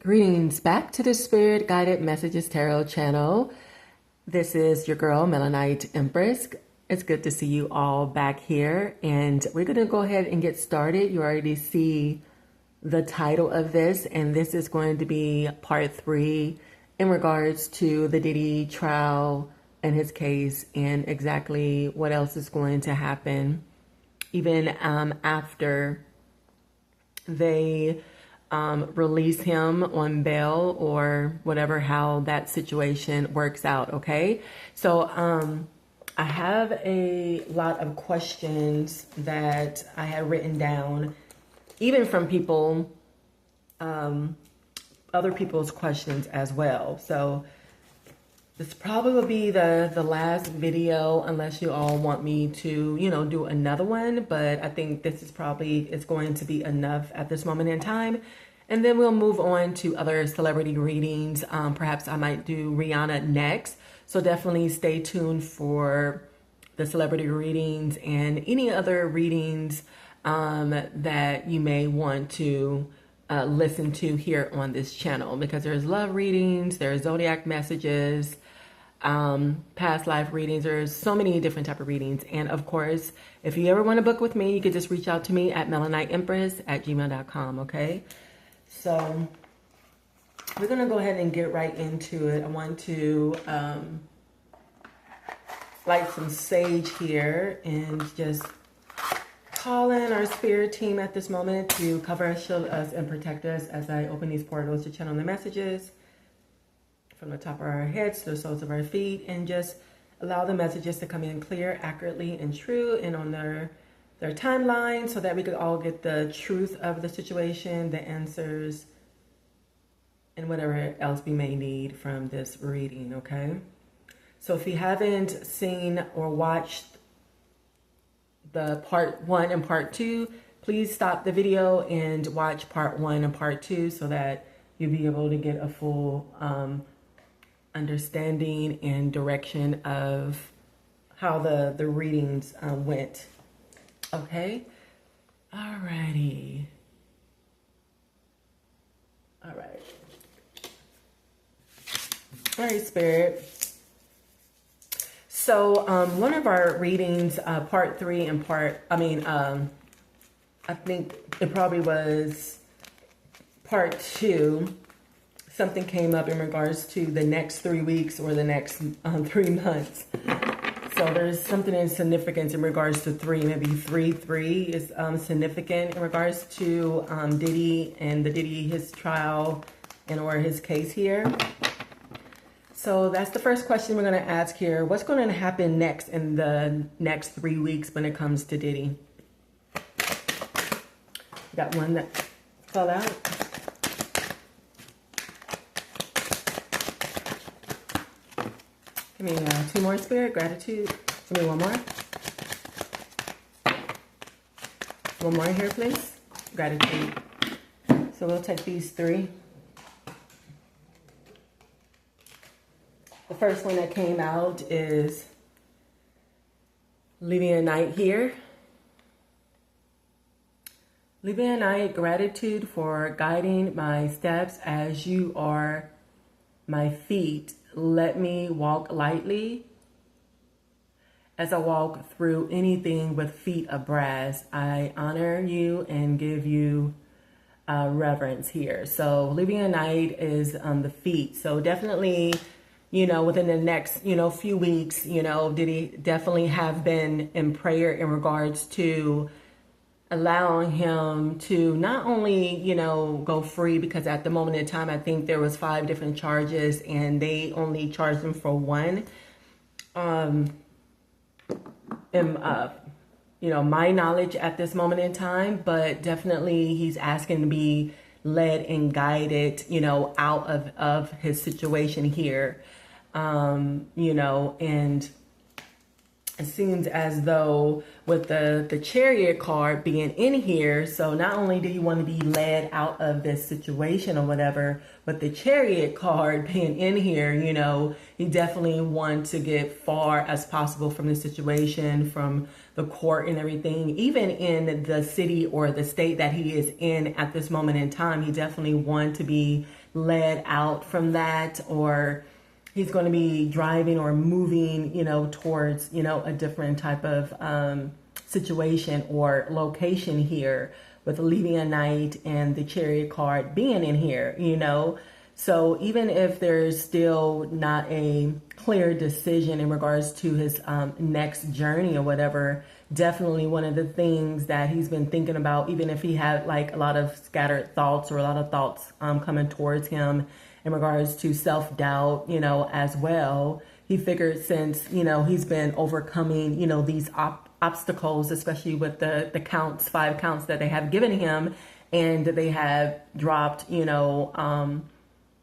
Greetings back to the Spirit Guided Messages Tarot channel. This is your girl, Melanite Empress. It's good to see you all back here, and we're going to go ahead and get started. You already see the title of this, and this is going to be part 3 in regards to the Diddy trial and his case and exactly what else is going to happen even after they release him on bail or whatever, how that situation works out. Okay. So, I have a lot of questions that I had written down, even from people, other people's questions as well. So this probably will be the last video unless you all want me to, do another one. But I think this is it's going to be enough at this moment in time. And then we'll move on to other celebrity readings. Perhaps I might do Rihanna next. So definitely stay tuned for the celebrity readings and any other readings that you may want to listen to here on this channel, because there's love readings, there's zodiac messages, past life readings. There's so many different type of readings. And of course, if you ever want to book with me, you can just reach out to me at melaniteempress@gmail.com. Okay. So we're going to go ahead and get right into it. I want to light some sage here and just call in our spirit team at this moment to cover us, shield us, and protect us as I open these portals to channel the messages from the top of our heads to the soles of our feet, and just allow the messages to come in clear, accurately, and true, and on their timeline, so that we could all get the truth of the situation, the answers, and whatever else we may need from this reading. Okay. So if you haven't seen or watched the part 1 and part 2, please stop the video and watch part 1 and part 2 so that you'll be able to get a full understanding and direction of how the readings went. Okay. Alrighty. All right. All right, Spirit. So one of our readings, part 3 and I think it probably was part 2, something came up in regards to the next 3 weeks or the next 3 months. So there's something in significance in regards to 3, maybe 3 is significant in regards to Diddy and his trial and or his case here. So that's the first question we're going to ask here. What's going to happen next in the next 3 weeks when it comes to Diddy? Got one that fell out. Give me 2 more, Spirit. Gratitude. Give me 1 more. 1 more here, please. Gratitude. So we'll take these 3. The first one that came out is Living a Night here. Living a Night, gratitude for guiding my steps as you are my feet. Let me walk lightly as I walk through anything with feet of brass. I honor you and give you reverence here. So Living a Night is the feet. So definitely, within the next, few weeks, Diddy definitely have been in prayer in regards to allowing him to not only, go free, because at the moment in time, I think there was 5 different charges and they only charged him for 1. My knowledge at this moment in time, but definitely he's asking to be led and guided, out of his situation here. And it seems as though with the Chariot card being in here, so not only do you want to be led out of this situation or whatever, but the Chariot card being in here, you definitely want to get far as possible from the situation, from the court and everything. Even in the city or the state that he is in at this moment in time, he definitely want to be led out from that, or he's going to be driving or moving, towards, a different type of situation or location here, with leaving a knight and the Chariot card being in here, So even if there's still not a clear decision in regards to his next journey or whatever, definitely one of the things that he's been thinking about, even if he had like a lot of scattered thoughts or a lot of thoughts coming towards him in regards to self-doubt, as well. He figured since, he's been overcoming, these obstacles, especially with the 5 counts that they have given him, and they have dropped,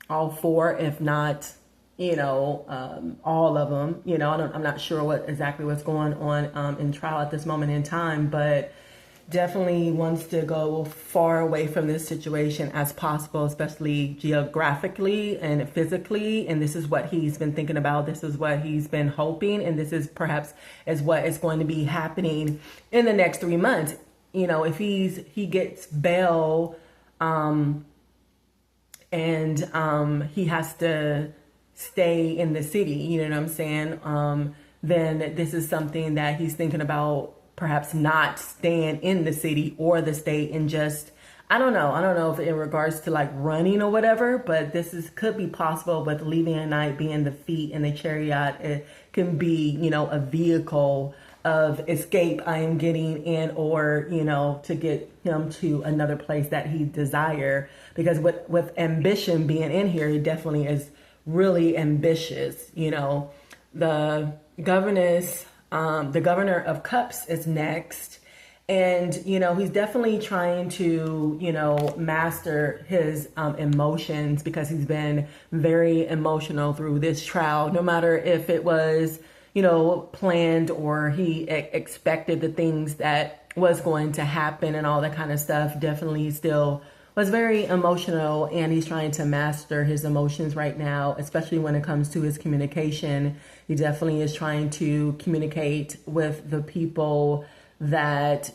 all 4, if not, all of them. I'm not sure exactly what's going on in trial at this moment in time, but definitely wants to go far away from this situation as possible, especially geographically and physically. And this is what he's been thinking about. This is what he's been hoping. And this is perhaps is what is going to be happening in the next 3 months. If he gets bail, and he has to stay in the city, you know what I'm saying? Then this is something that he's thinking about, perhaps not staying in the city or the state, and just, I don't know if in regards to like running or whatever, but could be possible with leaving a knight being the feet and the chariot. It can be, a vehicle of escape I am getting in, or, to get him to another place that he desire. Because with ambition being in here, he definitely is really ambitious. The governor of cups is next. And, he's definitely trying to, master his emotions, because he's been very emotional through this trial, no matter if it was, planned or he expected the things that was going to happen and all that kind of stuff. Definitely still was very emotional, and he's trying to master his emotions right now, especially when it comes to his communication. He definitely is trying to communicate with the people that,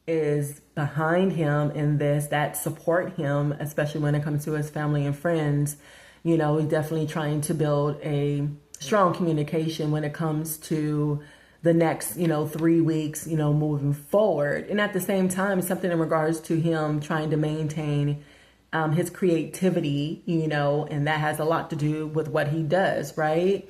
is behind him in this, that support him, especially when it comes to his family and friends. He's definitely trying to build a strong communication when it comes to the next, 3 weeks, moving forward. And at the same time, something in regards to him trying to maintain his creativity, and that has a lot to do with what he does, right?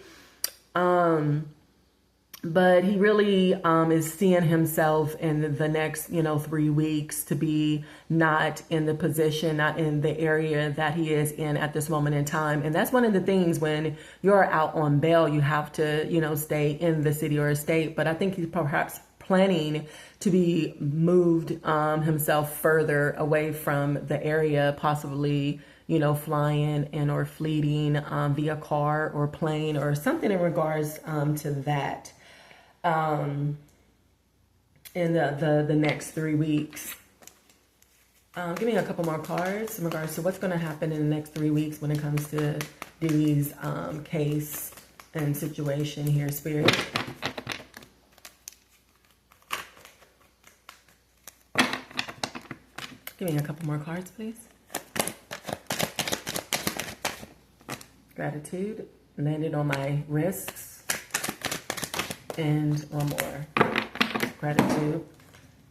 But he really is seeing himself in the next, 3 weeks to be not in the position, not in the area that he is in at this moment in time. And that's one of the things when you're out on bail, you have to, stay in the city or state. But I think he's perhaps planning to be moved himself further away from the area, possibly, flying and or fleeting via car or plane or something in regards to that. In the next 3 weeks. Give me a couple more cards in regards to what's going to happen in the next 3 weeks when it comes to Diddy's case and situation here, Spirit. Give me a couple more cards, please. Gratitude. Landed on my wrists. And one more. Gratitude.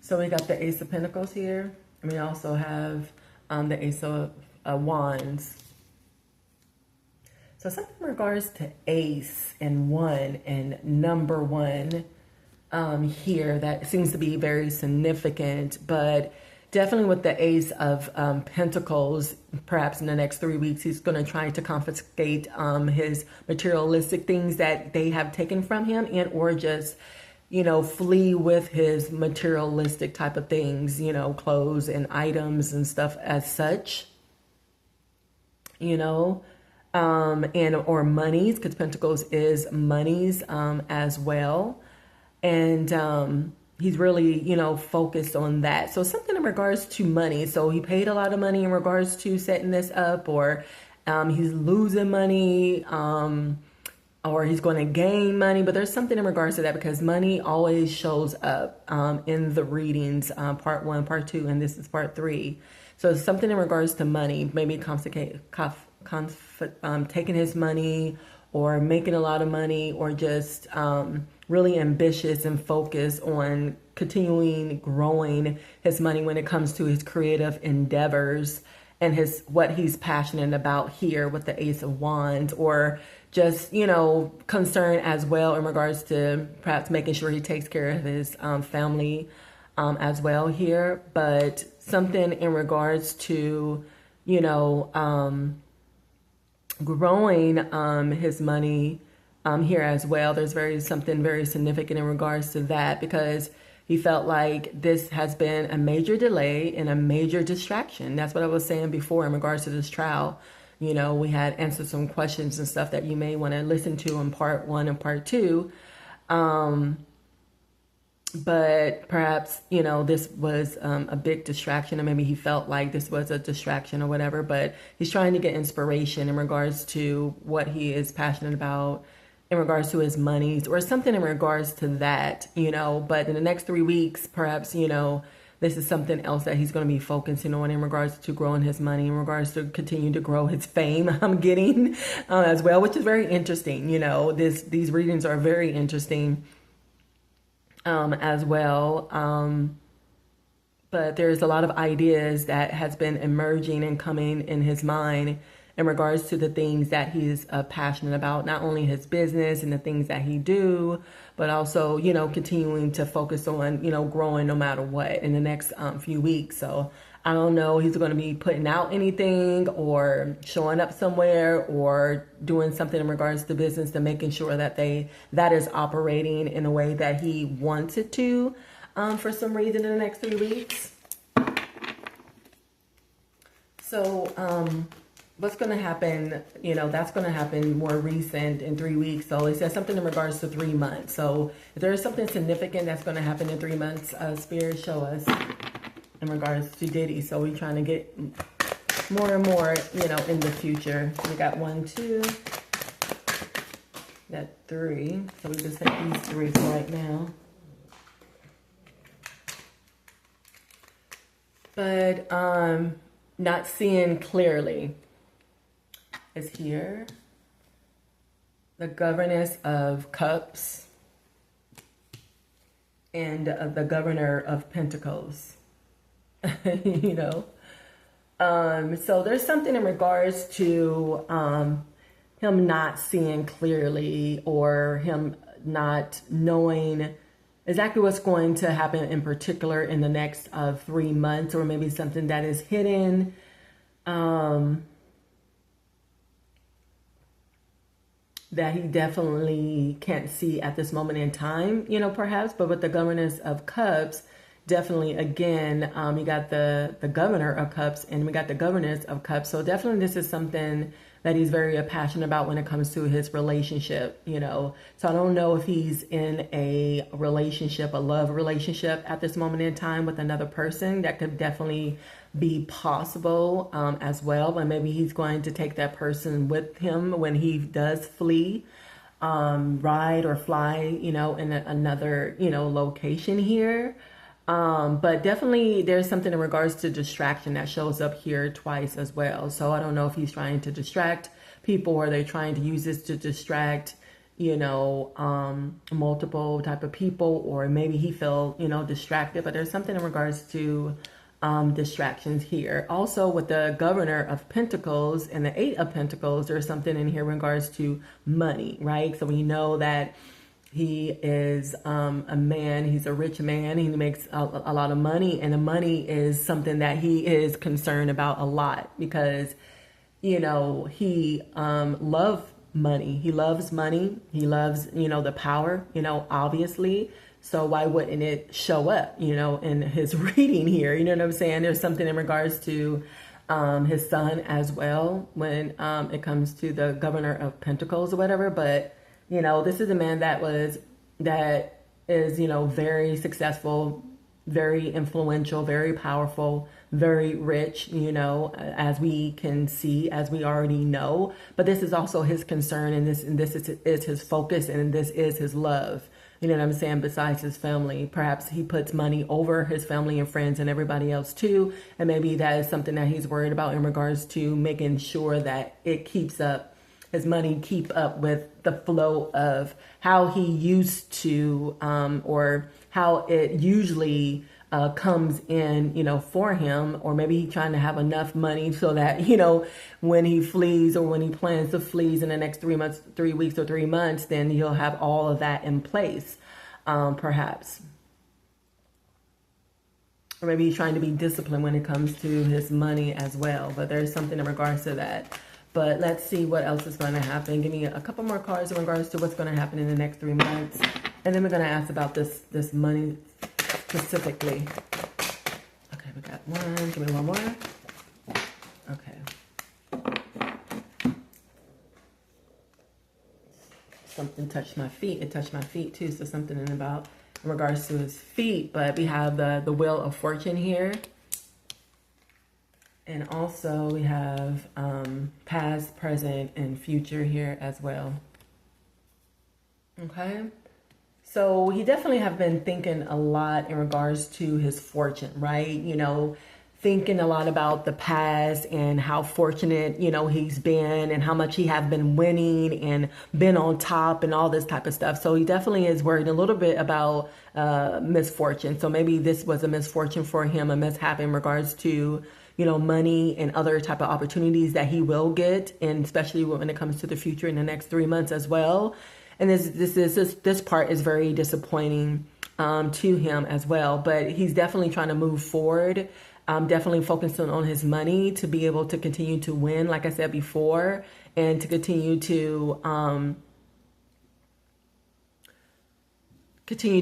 So we got the Ace of Pentacles here. And we also have the Ace of Wands. So something in regards to Ace and 1 and number 1 here that seems to be very significant. But definitely with the Ace of Pentacles, perhaps in the next 3 weeks, he's going to try to confiscate his materialistic things that they have taken from him, and or just, flee with his materialistic type of things, clothes and items and stuff as such, and or monies, because Pentacles is monies as well. And he's really, focused on that. So something in regards to money. So he paid a lot of money in regards to setting this up, or he's losing money, or he's going to gain money. But there's something in regards to that, because money always shows up in the readings, part 1, part 2, and this is part 3. So it's something in regards to money, maybe taking his money or making a lot of money, or just really ambitious and focused on continuing growing his money when it comes to his creative endeavors and what he's passionate about here with the Ace of Wands, or just, you know, concern as well in regards to perhaps making sure he takes care of his family as well here. But something in regards to, you know, growing his money here as well. There's something very significant in regards to that, because he felt like this has been a major delay and a major distraction. That's what I was saying before in regards to this trial. You know, we had answered some questions and stuff that you may want to listen to in part 1 and part 2. But perhaps, you know, this was a big distraction, or maybe he felt like this was a distraction or whatever, but he's trying to get inspiration in regards to what he is passionate about, in regards to his monies, or something in regards to that, you know. But in the next 3 weeks, perhaps, you know, this is something else that he's going to be focusing on in regards to growing his money, in regards to continuing to grow his fame, I'm getting as well, which is very interesting. You know, these readings are very interesting as well. But there's a lot of ideas that has been emerging and coming in his mind in regards to the things that he's passionate about, not only his business and the things that he do, but also, you know, continuing to focus on, you know, growing no matter what in the next few weeks. So I don't know, he's going to be putting out anything or showing up somewhere or doing something in regards to business, to making sure that that is operating in a way that he wants it to for some reason in the next 3 weeks. So, what's going to happen, you know, that's going to happen more recent in 3 weeks. So it says something in regards to 3 months. So if there is something significant that's going to happen in 3 months, Spirit, show us in regards to Diddy. So we're trying to get more and more, you know, in the future. We got 1, 2, got 3. So we just take these 3 for right now. But not seeing clearly is here. The Governess of Cups and the Governor of Pentacles. You know, so there's something in regards to him not seeing clearly, or him not knowing exactly what's going to happen in particular in the next 3 months, or maybe something that is hidden. That he definitely can't see at this moment in time, you know, perhaps. But with the Governess of Cups, definitely, again, you got the Governor of Cups and we got the Governess of Cups. So definitely this is something that he's very passionate about when it comes to his relationship, you know. So I don't know if he's in a relationship, a love relationship at this moment in time with another person. That could definitely be possible as well. But maybe he's going to take that person with him when he does flee, ride or fly, you know, in another, you know, location here. But definitely there's something in regards to distraction that shows up here twice as well. So I don't know if he's trying to distract people, or they're trying to use this to distract, you know, multiple type of people, or maybe he felt, you know, distracted. But there's something in regards to distractions here. Also with the Governor of Pentacles and the 8 of Pentacles, there's something in here in regards to money, right? So we know that he is a man, he's a rich man, he makes a lot of money, and the money is something that he is concerned about a lot, because, you know, he loves money. He loves money. He loves, you know, the power, you know, obviously. So why wouldn't it show up, you know, in his reading here? You know what I'm saying? There's something in regards to his son as well when it comes to the Governor of Pentacles or whatever. But you know, this is a man that is, you know, very successful, very influential, very powerful, very rich, you know, as we can see, as we already know. But this is also his concern, and this is his focus, and this is his love, you know what I'm saying, besides his family. Perhaps he puts money over his family and friends and everybody else too. And maybe that is something that he's worried about in regards to making sure that it keeps up, his money keep up with the flow of how he used to, or how it usually comes in, you know, for him. Or maybe he's trying to have enough money so that, you know, when he flees or when he plans to flee in the next 3 months, 3 weeks or 3 months, then he'll have all of that in place, perhaps. Or maybe he's trying to be disciplined when it comes to his money as well. But there's something in regards to that. But let's see what else is going to happen. Give me a couple more cards in regards to what's going to happen in the next 3 months. And then we're going to ask about this money specifically. Okay, we got one. Give me one more. Okay. Something touched my feet. It touched my feet too. So something in regards to his feet. But we have the Wheel of Fortune here. And also we have past, present, and future here as well. Okay. So he definitely have been thinking a lot in regards to his fortune, right? You know, thinking a lot about the past and how fortunate, you know, he's been and how much he have been winning and been on top and all this type of stuff. So he definitely is worried a little bit about misfortune. So maybe this was a misfortune for him, a mishap in regards to, you know, money and other type of opportunities that he will get, and especially when it comes to the future in the next 3 months as well. And this part is very disappointing to him as well. But he's definitely trying to move forward, definitely focusing on his money to be able to continue to win, like I said before, and to continue to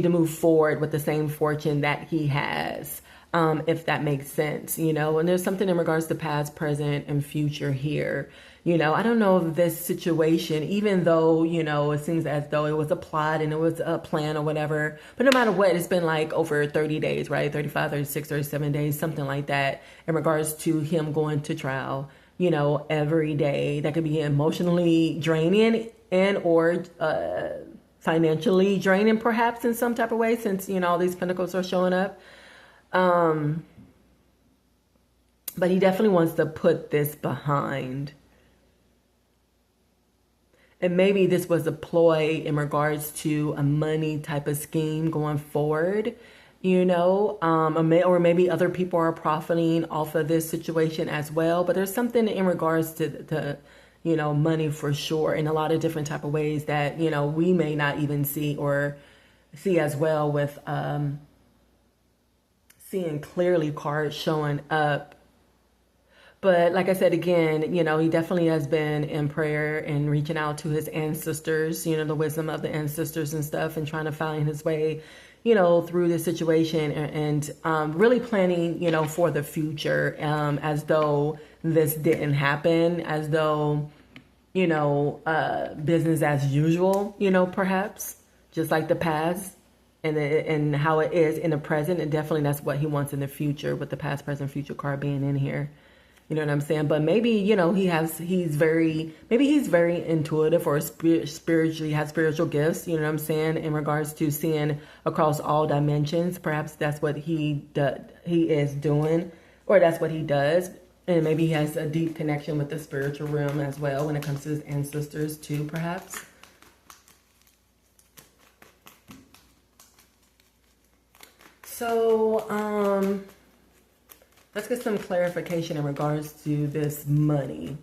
move forward with the same fortune that he has. If that makes sense, you know. And there's something in regards to past, present, and future here. You know, I don't know if this situation, even though, you know, it seems as though it was a plot and it was a plan or whatever, but no matter what, it's been like over 30 days, right? 35, 36, 37 days, something like that, in regards to him going to trial, you know, every day. That could be emotionally draining and or financially draining, perhaps, in some type of way, since, you know, all these pentacles are showing up. But he definitely wants to put this behind. And maybe this was a ploy in regards to a money type of scheme going forward, you know, or maybe other people are profiting off of this situation as well. But there's something in regards to you know, money for sure, in a lot of different type of ways that, you know, we may not even see or see as well, with seeing clearly cards showing up. But like I said, again, you know, he definitely has been in prayer and reaching out to his ancestors, you know, the wisdom of the ancestors and stuff, and trying to find his way, you know, through this situation, and really planning, you know, for the future, as though this didn't happen, as though, you know, business as usual, you know, perhaps just like the past and how it is in the present. And definitely that's what he wants in the future, with the past, present, future card being in here. You know what I'm saying? But maybe, you know, he's very intuitive, or spiritually has spiritual gifts, you know what I'm saying, in regards to seeing across all dimensions. Perhaps that's what he is doing, or that's what he does. And maybe he has a deep connection with the spiritual realm as well when it comes to his ancestors too, perhaps. So, let's get some clarification in regards to this money,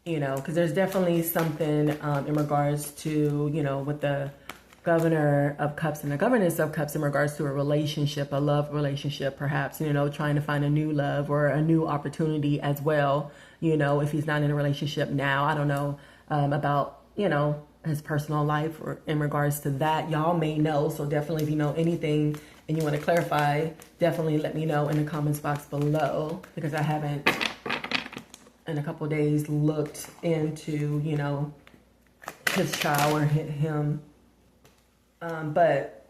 you know, because there's definitely something in regards to, you know, with the Governor of Cups and the Governess of Cups in regards to a relationship, a love relationship, perhaps, you know, trying to find a new love or a new opportunity as well. You know, if he's not in a relationship now, I don't know about, you know, his personal life or in regards to that. Y'all may know. So definitely, if you know anything and you want to clarify, definitely let me know in the comments box below, because I haven't in a couple of days looked into, you know, his child or him. But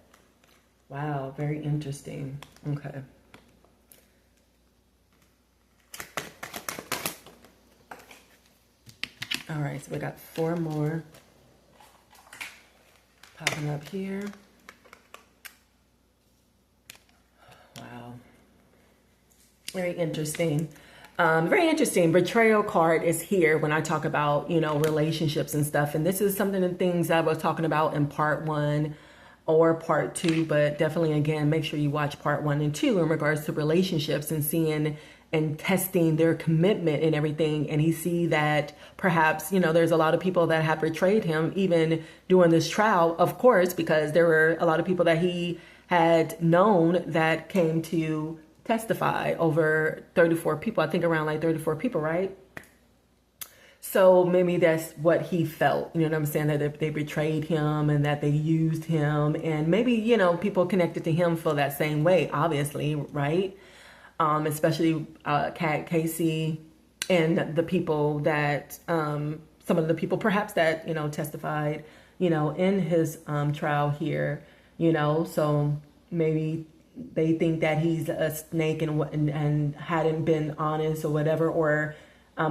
wow, very interesting. Okay. All right, so we got 4 more. Popping up here. Wow. Very interesting. Very interesting. Betrayal card is here when I talk about, you know, relationships and stuff. And this is something of things I was talking about in part 1 or part 2, but definitely, again, make sure you watch part 1 and 2 in regards to relationships and seeing and testing their commitment and everything. And he see that perhaps, you know, there's a lot of people that have betrayed him even during this trial, of course, because there were a lot of people that he had known that came to testify, over 34 people, I think around like 34 people, right? So maybe that's what he felt, you know what I'm saying, that they betrayed him and that they used him, and maybe, you know, people connected to him feel that same way, obviously, right? Especially Kat, Casey, and the people that, some of the people perhaps that, you know, testified, you know, in his trial here, you know, so maybe they think that he's a snake and hadn't been honest or whatever, or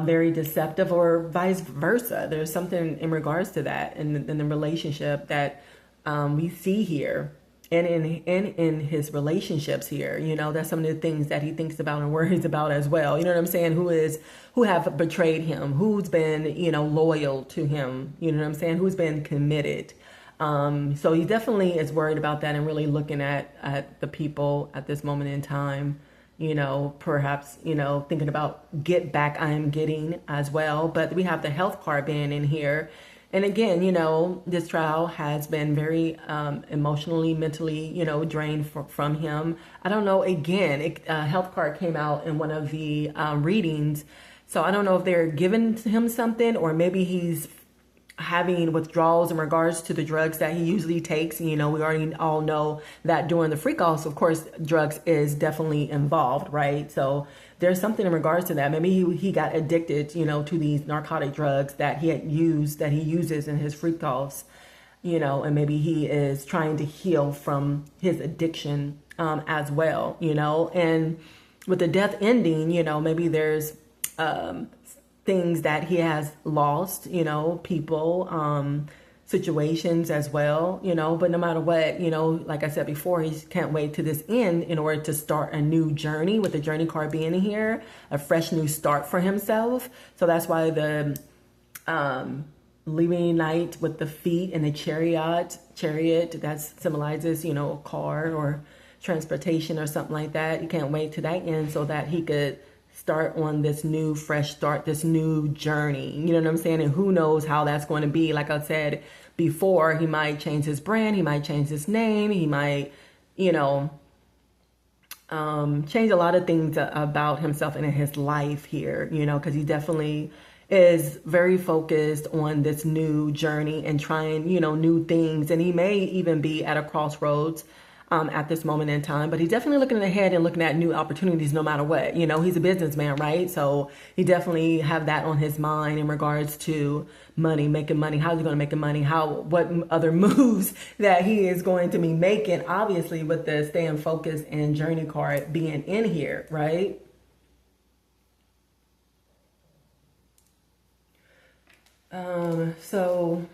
very deceptive, or vice versa. There's something in regards to that in the relationship that we see here, and in his relationships here. You know, that's some of the things that he thinks about and worries about as well. You know what I'm saying? Who have betrayed him? Who's been, you know, loyal to him? You know what I'm saying? Who's been committed? So he definitely is worried about that and really looking at the people at this moment in time, you know, perhaps, you know, thinking about get back I am getting as well. But we have the health card being in here. And again, you know, this trial has been very emotionally, mentally, you know, drained from him. I don't know, again, health card came out in one of the readings. So I don't know if they're giving him something, or maybe he's having withdrawals in regards to the drugs that he usually takes. You know, we already all know that during the freak offs, of course, drugs is definitely involved, right? So there's something in regards to that. Maybe he got addicted, you know, to these narcotic drugs that he had used, that he uses in his freak offs, you know, and maybe he is trying to heal from his addiction as well, you know. And with the death ending, you know, maybe there's things that he has lost, you know, people, situations as well, you know, but no matter what, you know, like I said before, he can't wait to this end in order to start a new journey, with the journey card being here, a fresh new start for himself. So that's why the leaving night with the feet and the chariot, that symbolizes, you know, a car or transportation or something like that. You can't wait to that end so that he could start on this new fresh start, this new journey. You know what I'm saying? And who knows how that's going to be. Like I said before, he might change his brand, he might change his name, he might, you know, change a lot of things about himself and in his life here, you know, because he definitely is very focused on this new journey and trying, you know, new things. And he may even be at a crossroads at this moment in time, but he's definitely looking ahead and looking at new opportunities no matter what. You know, he's a businessman, right? So he definitely have that on his mind in regards to money, making money. How's he going to make money? What other moves that he is going to be making, obviously with the staying focused and journey card being in here, right? So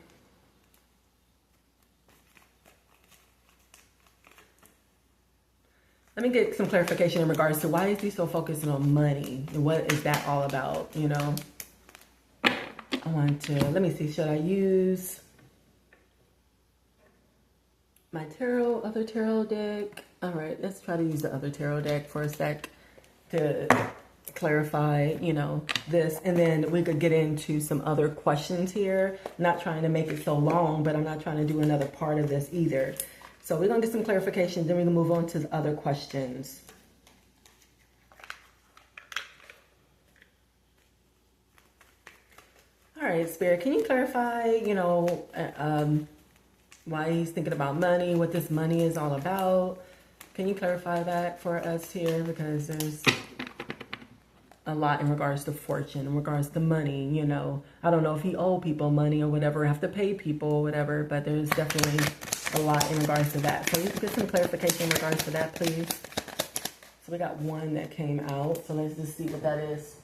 let me get some clarification in regards to why is he so focused on money and what is that all about, you know? I want to, let me see, should I use my other tarot deck? All right, let's try to use the other tarot deck for a sec to clarify, you know, this, and then we could get into some other questions here. Not trying to make it so long, but I'm not trying to do another part of this either. So we're going to get some clarification, then we can move on to the other questions. All right, Spirit, can you clarify, you know, why he's thinking about money, what this money is all about? Can you clarify that for us here? Because there's a lot in regards to fortune, in regards to money, you know. I don't know if he owe people money or whatever, have to pay people or whatever, but there's definitely a lot in regards to that. So you can get some clarification in regards to that, please. So we got one that came out, so let's just see what that is.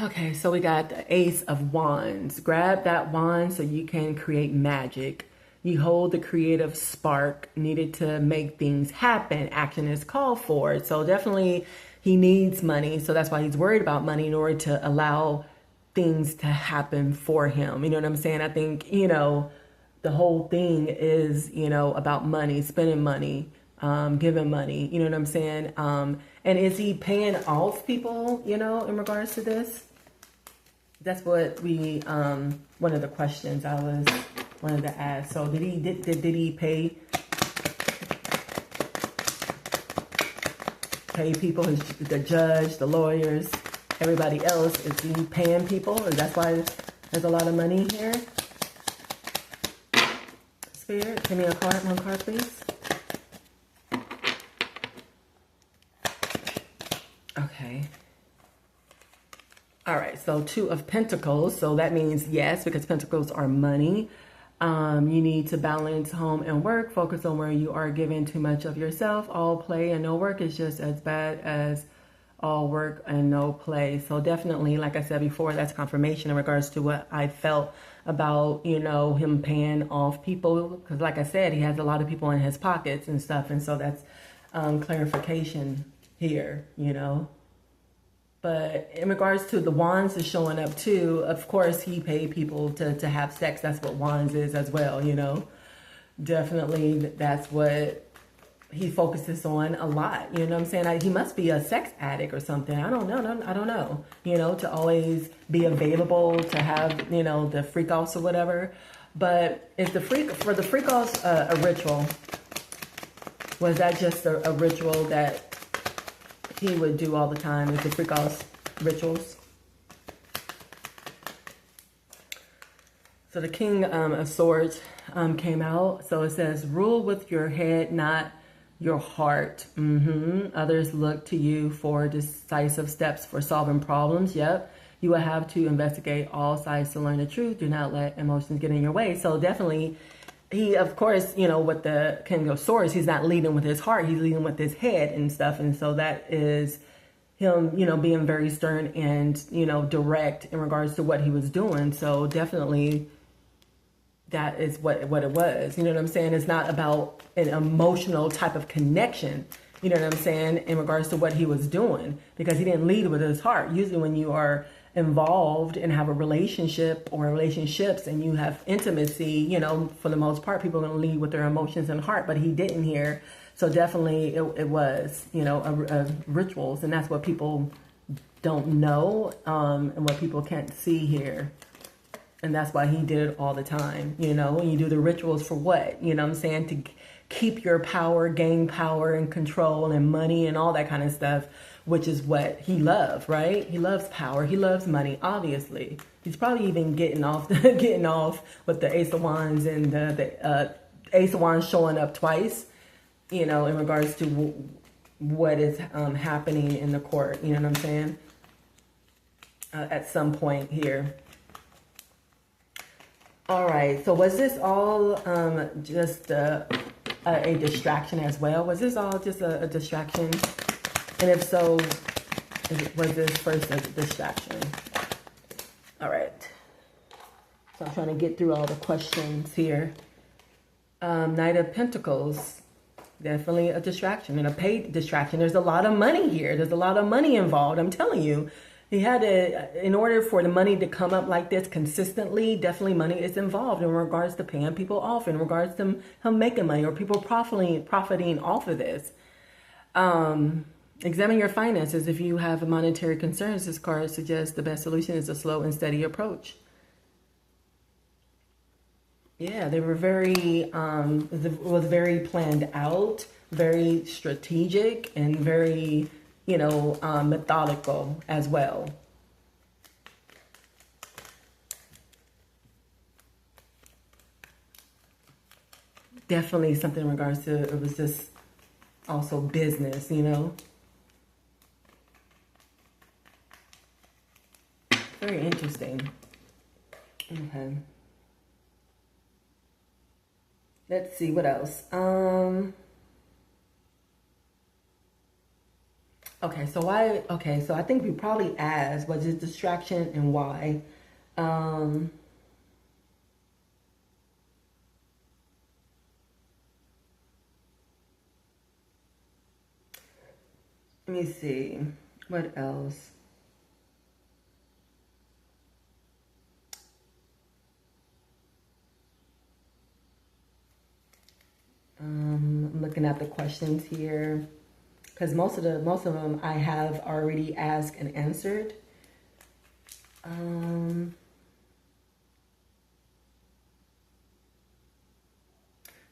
Okay, so we got the Ace of Wands. Grab that wand so you can create magic. You hold the creative spark needed to make things happen. Action is called for. So definitely he needs money. So that's why he's worried about money in order to allow things to happen for him. You know what I'm saying? I think, the whole thing is, about money, spending money, giving money. You know what I'm saying? And is he paying off people, in regards to this? That's what we, one of the questions I wanted to ask. So did he pay people, the judge, the lawyers, everybody else? Is he paying people? And that's why there's a lot of money here? Spirit, give me a card, one card, please. Okay. All right, so Two of Pentacles. So that means yes, because Pentacles are money. You need to balance home and work. Focus on where you are giving too much of yourself. All play and no work is just as bad as all work and no play. So definitely, like I said before, that's confirmation in regards to what I felt about, him paying off people. Because like I said, he has a lot of people in his pockets and stuff. And so that's clarification here, But in regards to the wands is showing up too, of course, he paid people to have sex. That's what wands is as well, Definitely that's what he focuses on a lot. You know what I'm saying? He must be a sex addict or something. I don't know. To always be available, to have, the freak offs or whatever. But is the freak offs a ritual? Was that just a ritual that he would do all the time? Is the freak offs rituals? So the King of Swords came out. So it says, rule with your head, not your heart. Others look to you for decisive steps for solving problems. Yep. You will have to investigate all sides to learn the truth. Do not let emotions get in your way. So definitely, he, of course, with the King of Swords, he's not leading with his heart. He's leading with his head and stuff. And so that is him, being very stern and, direct in regards to what he was doing. So definitely that is what it was. You know what I'm saying? It's not about an emotional type of connection, you know what I'm saying, in regards to what he was doing, because he didn't lead with his heart. Usually when you are involved and have a relationship or relationships and you have intimacy, for the most part, people are going to lead with their emotions and heart, but he didn't here. So definitely it was, rituals, and that's what people don't know, and what people can't see here. And that's why he did it all the time. You do the rituals for what? You know what I'm saying? To keep your power, gain power and control and money and all that kind of stuff, which is what he loved, right? He loves power. He loves money, obviously. He's probably even getting off with the Ace of Wands and the Ace of Wands showing up twice, in regards to what is happening in the court. You know what I'm saying? At some point here. All right, so was this all just a distraction as well? Was this all just a distraction? And if so, was this first a distraction? All right. So I'm trying to get through all the questions here. Knight of Pentacles, definitely a distraction and a paid distraction. There's a lot of money here. There's a lot of money involved, I'm telling you. He had to, in order for the money to come up like this consistently, definitely money is involved in regards to paying people off, in regards to him making money or people profiting off of this. Examine your finances. If you have monetary concerns, this card suggests the best solution is a slow and steady approach. Yeah, they were very, it was very planned out, very strategic, and very, methodical as well. Definitely something in regards to, it was just also business, Very interesting. Okay. Let's see what else. Okay, so why? Okay, so I think we probably asked, was it distraction and why? Um, Let me see. What else? I'm looking at the questions here because most of them I have already asked and answered. Um,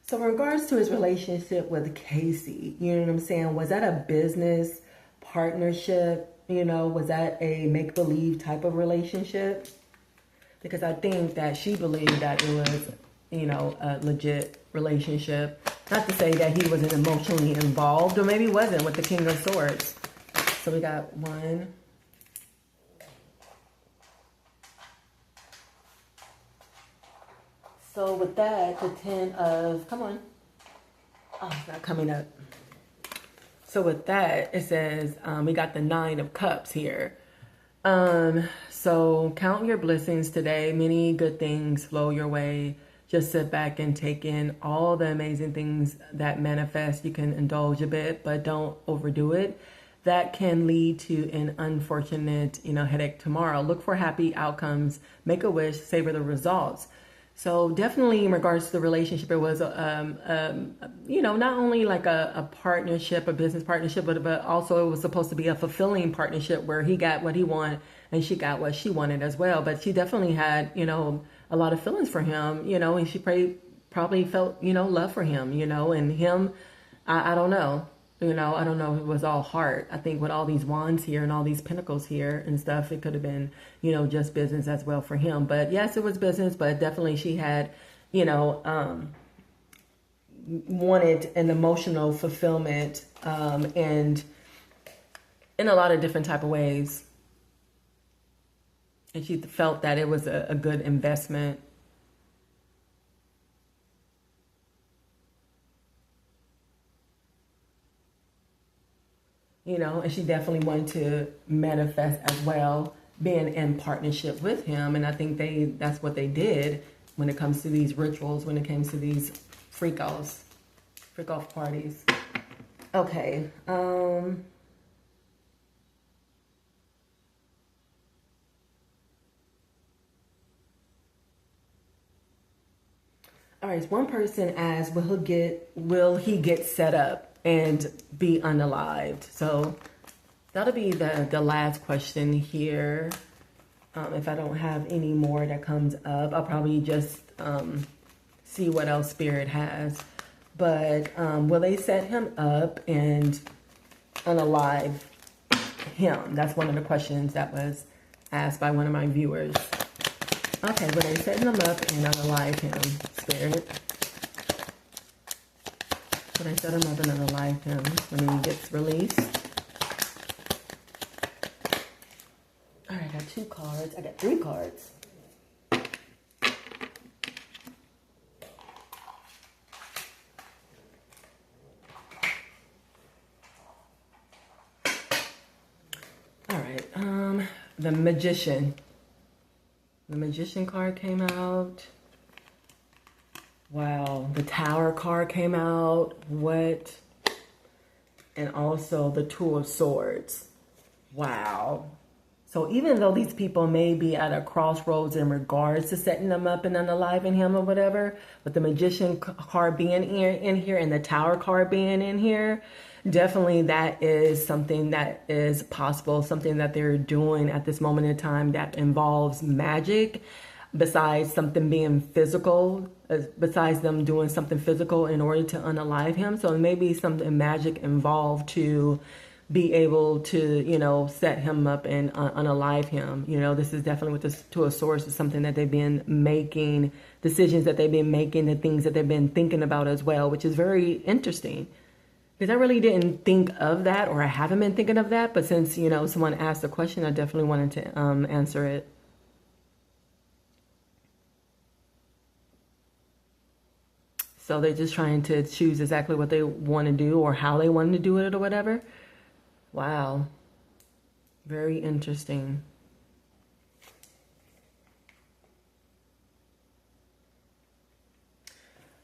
so in regards to his relationship with Casey, you know what I'm saying? Was that a business partnership? You know, was that a make-believe type of relationship? Because I think that she believed that it was, you know, a legit relationship. Not to say that he wasn't emotionally involved, or maybe wasn't with the King of Swords. So we got one. So with that, the 10 of, come on. Oh, it's not coming up. So with that, it says we got the 9 of Cups here. So count your blessings today. Many good things flow your way. Just sit back and take in all the amazing things that manifest. You can indulge a bit, but don't overdo it. That can lead to an unfortunate, you know, headache tomorrow. Look for happy outcomes. Make a wish. Savor the results. So definitely in regards to the relationship, it was, you know, not only like a partnership, a business partnership, but also it was supposed to be a fulfilling partnership where he got what he wanted and she got what she wanted as well. But she definitely had, you know, a lot of feelings for him, you know, and she probably felt, you know, love for him, you know, and him, I don't know. You know, I don't know if it was all heart. I think with all these wands here and all these pentacles here and stuff, it could have been, you know, just business as well for him. But yes, it was business, but definitely she had, you know, wanted an emotional fulfillment and in a lot of different type of ways. And she felt that it was a good investment. You know, and she definitely wanted to manifest as well, being in partnership with him. And I think that's what they did when it comes to these rituals, when it comes to these freak off parties. Okay. All right. One person asked, will he get set up and be unalived? So that'll be the last question here. If I don't have any more that comes up, I'll probably just see what else Spirit has. But will they set him up and unalive him? That's one of the questions that was asked by one of my viewers. Okay, will they set him up and unalive him, Spirit? Will they set him up and unalive him when he gets released? All right, I got 2 cards. I got 3 cards. All right, the Magician. The Magician card came out. Wow, the Tower card came out. What? And also the Two of Swords. Wow. So even though these people may be at a crossroads in regards to setting them up and unaliving him or whatever, but the Magician card being in here and the Tower card being in here, definitely that is something that is possible, something that they're doing at this moment in time that involves magic, besides something being physical, besides them doing something physical in order to unalive him. So maybe something magic involved to be able to, you know, set him up and unalive him. You know, this is definitely with this Two of Swords is something that they've been making, decisions that they've been making, the things that they've been thinking about as well, which is very interesting. Because I really didn't think of that, or I haven't been thinking of that. But since, you know, someone asked the question, I definitely wanted to answer it. So they're just trying to choose exactly what they want to do or how they want to do it or whatever. Wow. Very interesting.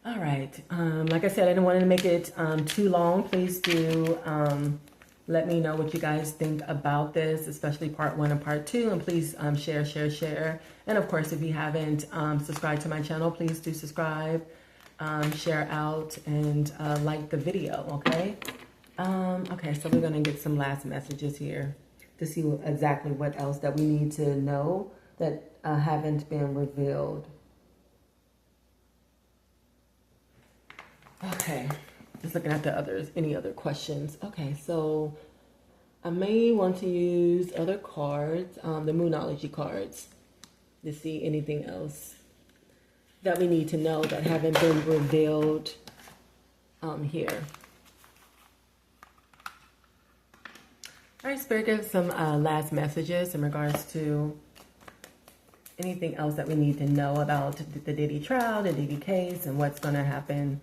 All right. Like I said, I didn't want to make it too long. Please do let me know what you guys think about this, especially part 1 and part 2. And please share. And of course, if you haven't subscribed to my channel, please do subscribe, share out, and like the video, okay? Okay, so we're going to get some last messages here to see exactly what else that we need to know that haven't been revealed. Okay, just looking at the others. Any other questions? Okay, so I may want to use other cards, the Moonology cards, to see anything else that we need to know that haven't been revealed here. All right, Spirit, give some last messages in regards to anything else that we need to know about the Diddy trial, the Diddy case, and what's going to happen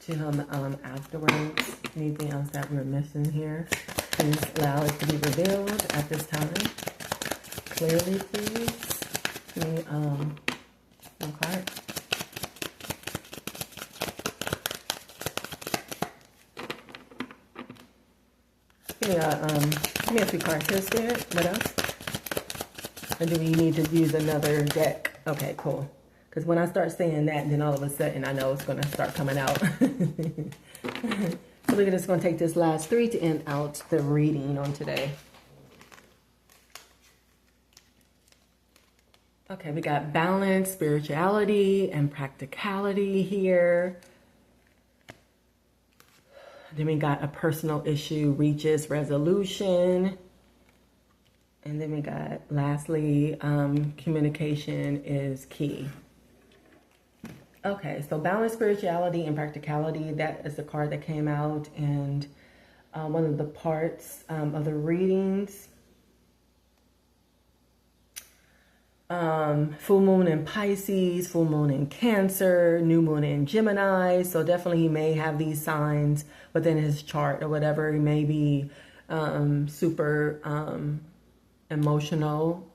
to him afterwards. Anything else that we're missing here? Please allow it to be revealed at this time. Clearly, please. Give me one card. Give me a few cards here, Spirit. What else? Or do we need to use another deck? Okay, cool. Because when I start saying that, then all of a sudden I know it's going to start coming out. So we're just going to take this last 3 to end out the reading on today. Okay, we got balance, spirituality, and practicality here. Then we got a personal issue reaches resolution. And then we got, lastly, communication is key. Okay, so balance, spirituality, and practicality, that is the card that came out. And one of the parts of the readings. Full moon in Pisces, full moon in Cancer, new moon in Gemini. So definitely he may have these signs within his chart or whatever. He may be super emotional,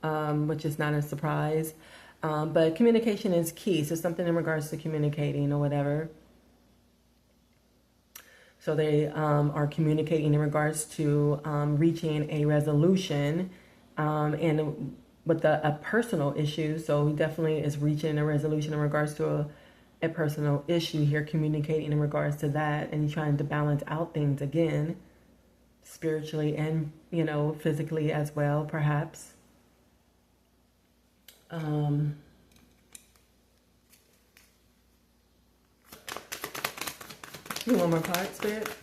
which is not a surprise. But communication is key. So something in regards to communicating or whatever. So they are communicating in regards to reaching a resolution and with a personal issue. So he definitely is reaching a resolution in regards to a personal issue here, communicating in regards to that, and trying to balance out things again, spiritually and, you know, physically as well, perhaps. One more card, Spirit.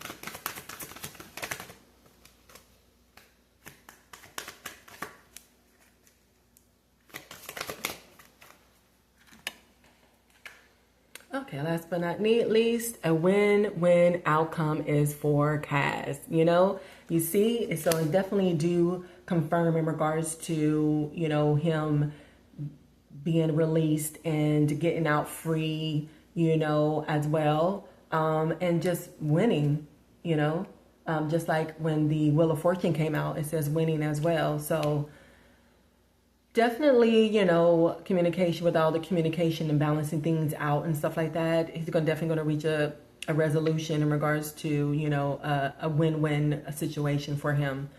Okay, last but not least, a win-win outcome is forecast. You know, you see, so it definitely do confirm in regards to, you know, him being released and getting out free, you know, as well. And just winning, you know, just like when the Wheel of Fortune came out, it says winning as well. So definitely, you know, communication, with all the communication and balancing things out and stuff like that, he's definitely going to reach a resolution in regards to, you know, a win-win situation for him.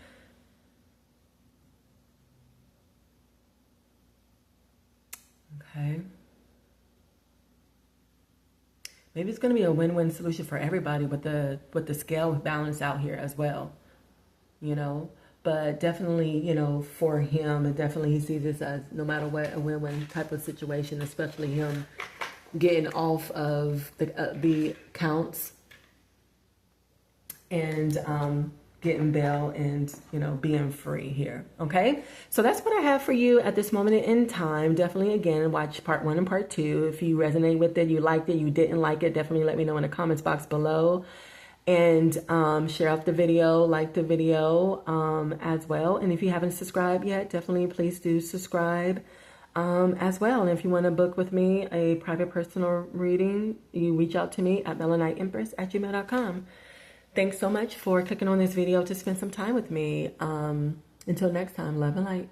Okay. Maybe it's going to be a win-win solution for everybody with the scale balance out here as well, you know. But definitely, you know, for him, and definitely he sees this as, no matter what, a win-win type of situation, especially him getting off of the counts and getting bail and, you know, being free here. Okay, so that's what I have for you at this moment in time. Definitely, again, watch part 1 and part 2. If you resonate with it, you liked it, you didn't like it, definitely let me know in the comments box below. And share out the video, like the video as well. And if you haven't subscribed yet, definitely please do subscribe as well. And if you want to book with me a private personal reading, you reach out to me at melaniteempress@gmail.com. Thanks so much for clicking on this video to spend some time with me. Until next time, love and light.